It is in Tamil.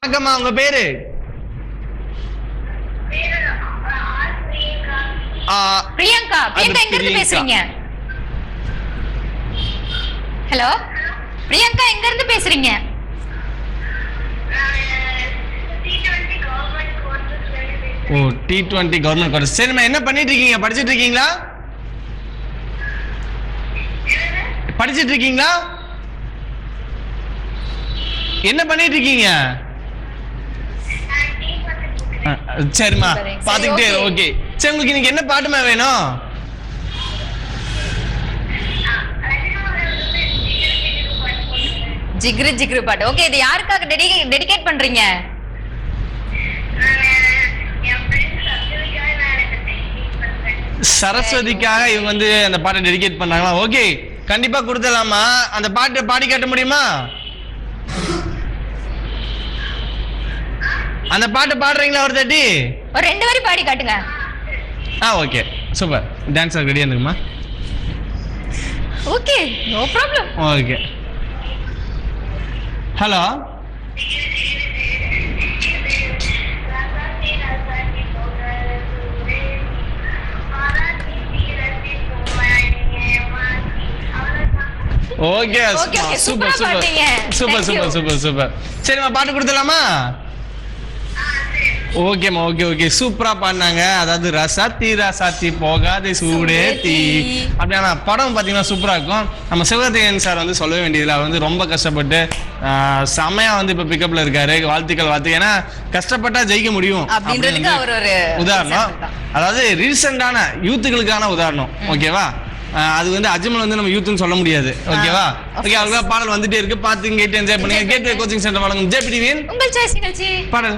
வணக்கம்மா, உங்க பேரு? பிரியங்கா. பிரியங்கா எங்க இருந்து பேசுறீங்க? ஹலோ பிரியங்கா, எங்க இருந்து பேசுறீங்க? ஓ, T20 கவர்மெண்ட் கோர்ஸ். சரிம்மா, என்ன பண்ணிட்டு இருக்கீங்க? படிச்சிட்டு இருக்கீங்களா? படிச்சிட்டு இருக்கீங்களா? என்ன பண்ணிட்டு இருக்கீங்க? சரிம்மா, பாத்துக்கிட்டே. ஓகே, சரி, உங்களுக்கு இன்னைக்கு என்ன பாட்டுமா வேணும்? ஜிக்ரு ஜிக்ரு பாட்டு. ஓகே, இது யாருக்காக டெடிகேட் பண்றீங்க? சரஸ்வதிக்காக இவங்க வந்து அந்த பாட்டை டெடிகேட் பண்ணாங்களா? ஓகே, கண்டிப்பா கொடுத்துடலாமா. அந்த பாட்டை பாடி காட்ட முடியுமா? அந்த பாட்டு பாடுறீங்களா ஒரு தட்டி? ஒரு 2 வரி பாடி காட்டுங்க. Okay, super. டான்ஸ் ரெடியா இருக்குமா? Okay, no problem. Okay. Hello, okay, super super super super super super. சரிம்மா, பாட்டு கொடுத்துடலாமா? ஓகேம்மா, ஓகே ஓகே, சூப்பரா பாடினாங்க. அதாவது ரசாத்தி ரசாத்தி போகாதே சூடே தீ அப்படின்னா படம் பார்த்தீங்கன்னா சூப்பரா இருக்கும். நம்ம சிவகார்த்திகேயன் சார் வந்து சொல்லவே வேண்டியதில்லை. அவர் வந்து ரொம்ப கஷ்டப்பட்டு செமையா வந்து இப்போ பிக்கப்ல இருக்காரு. வாழ்த்துக்கள். ஏன்னா கஷ்டப்பட்டா ஜெயிக்க முடியும் அப்படின்றதுக்கு அவர் ஒரு உதாரணம். அதாவது ரீசெண்டான யூத்துகளுக்கான உதாரணம். ஓகேவா? அது வந்து அஜ்மல் வந்து நம்ம யூத்னு சொல்ல முடியாது. ஓகேவா? ஓகே, அவங்களுக்கு பாடல் வந்துட்டே இருக்கு. பார்த்து கேட்டு என்ஜாய் பண்ணுங்க. கேட்டு கோச்சிங் சென்டர் வழங்கும் ஜேபி டிவியின் உங்கள் சாய்ஸ் நிகழ்ச்சி பாடல்.